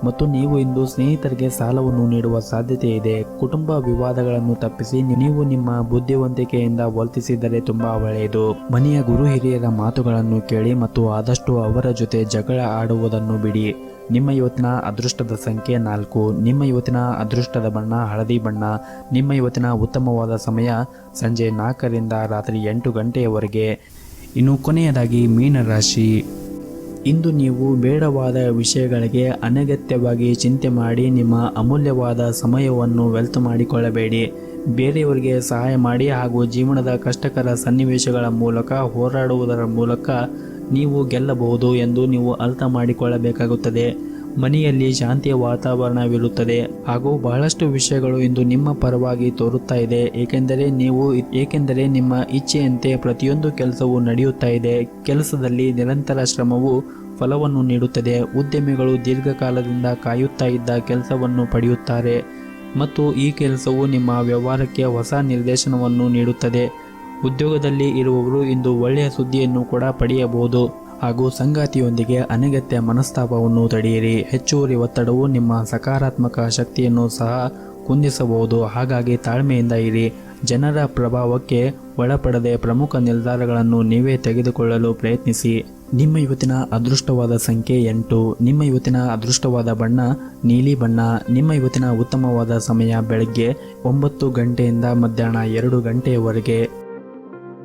ಮತ್ತು ನೀವು ಇಂದು ಸ್ನೇಹಿತರಿಗೆ ಸಾಲವನ್ನು ನೀಡುವ ಸಾಧ್ಯತೆ ಇದೆ. ಕುಟುಂಬ ವಿವಾದಗಳನ್ನು ತಪ್ಪಿಸಿ ನೀವು ನಿಮ್ಮ ಬುದ್ಧಿವಂತಿಕೆಯಿಂದ ವರ್ತಿಸಿದರೆ ತುಂಬಾ ಒಳ್ಳೆಯದು. ಮನೆಯ ಗುರು ಹಿರಿಯರ ಮಾತುಗಳನ್ನು ಕೇಳಿ ಮತ್ತು ಆದಷ್ಟು ಅವರ ಜೊತೆ ಜಗಳ ಆಡುವುದನ್ನು ಬಿಡಿ. ನಿಮ್ಮ ಇವತ್ತಿನ ಅದೃಷ್ಟದ ಸಂಖ್ಯೆ 4. ನಿಮ್ಮ ಇವತ್ತಿನ ಅದೃಷ್ಟದ ಬಣ್ಣ ಹಳದಿ ಬಣ್ಣ. ನಿಮ್ಮ ಇವತ್ತಿನ ಉತ್ತಮವಾದ ಸಮಯ ಸಂಜೆ 4 ರಿಂದ ರಾತ್ರಿ 8 ಗಂಟೆಯವರೆಗೆ. ಇನ್ನು ಕೊನೆಯದಾಗಿ ಮೀನರಾಶಿ. ಇಂದು ನೀವು ಬೇಡವಾದ ವಿಷಯಗಳಿಗೆ ಅನಗತ್ಯವಾಗಿ ಚಿಂತೆ ಮಾಡಿ ನಿಮ್ಮ ಅಮೂಲ್ಯವಾದ ಸಮಯವನ್ನು ವ್ಯರ್ಥ ಮಾಡಿಕೊಳ್ಳಬೇಡಿ. ಬೇರೆಯವರಿಗೆ ಸಹಾಯ ಮಾಡಿ ಹಾಗೂ ಜೀವನದ ಕಷ್ಟಕರ ಸನ್ನಿವೇಶಗಳ ಮೂಲಕ ಹೋರಾಡುವುದರ ಮೂಲಕ ನೀವು ಗೆಲ್ಲಬಹುದು ಎಂದು ನೀವು ಅರ್ಥ ಮಾಡಿಕೊಳ್ಳಬೇಕಾಗುತ್ತದೆ. ಮನೆಯಲ್ಲಿ ಶಾಂತಿಯ ವಾತಾವರಣವಿರುತ್ತದೆ ಹಾಗೂ ಬಹಳಷ್ಟು ವಿಷಯಗಳು ಇಂದು ನಿಮ್ಮ ಪರವಾಗಿ ತೋರುತ್ತಾ ಇದೆ. ಏಕೆಂದರೆ ನಿಮ್ಮ ಇಚ್ಛೆಯಂತೆ ಪ್ರತಿಯೊಂದು ಕೆಲಸವೂ ನಡೆಯುತ್ತಾ ಇದೆ. ಕೆಲಸದಲ್ಲಿ ನಿರಂತರ ಶ್ರಮವು ಫಲವನ್ನು ನೀಡುತ್ತದೆ. ಉದ್ಯಮಿಗಳು ದೀರ್ಘಕಾಲದಿಂದ ಕಾಯುತ್ತಾ ಇದ್ದ ಕೆಲಸವನ್ನು ಪಡೆಯುತ್ತಾರೆ ಮತ್ತು ಈ ಕೆಲಸವು ನಿಮ್ಮ ವ್ಯವಹಾರಕ್ಕೆ ಹೊಸ ನಿರ್ದೇಶನವನ್ನು ನೀಡುತ್ತದೆ. ಉದ್ಯೋಗದಲ್ಲಿ ಇರುವವರು ಇಂದು ಒಳ್ಳೆಯ ಸುದ್ದಿಯನ್ನು ಕೂಡ ಪಡೆಯಬಹುದು ಹಾಗೂ ಸಂಗಾತಿಯೊಂದಿಗೆ ಅನಗತ್ಯ ಮನಸ್ತಾಪವನ್ನು ತಡೆಯಿರಿ. ಹೆಚ್ಚುವರಿ ಒತ್ತಡವು ನಿಮ್ಮ ಸಕಾರಾತ್ಮಕ ಶಕ್ತಿಯನ್ನು ಸಹ ಕುಂದಿಸಬಹುದು. ಹಾಗಾಗಿ ತಾಳ್ಮೆಯಿಂದ ಇರಿ. ಜನರ ಪ್ರಭಾವಕ್ಕೆ ಒಳಪಡದೆ ಪ್ರಮುಖ ನಿರ್ಧಾರಗಳನ್ನು ನೀವೇ ತೆಗೆದುಕೊಳ್ಳಲು ಪ್ರಯತ್ನಿಸಿ. ನಿಮ್ಮ ಇವತ್ತಿನ ಅದೃಷ್ಟವಾದ ಸಂಖ್ಯೆ 8. ನಿಮ್ಮ ಇವತ್ತಿನ ಅದೃಷ್ಟವಾದ ಬಣ್ಣ ನೀಲಿ ಬಣ್ಣ. ನಿಮ್ಮ ಇವತ್ತಿನ ಉತ್ತಮವಾದ ಸಮಯ ಬೆಳಗ್ಗೆ 9 ಗಂಟೆಯಿಂದ ಮಧ್ಯಾಹ್ನ 2 ಗಂಟೆಯವರೆಗೆ.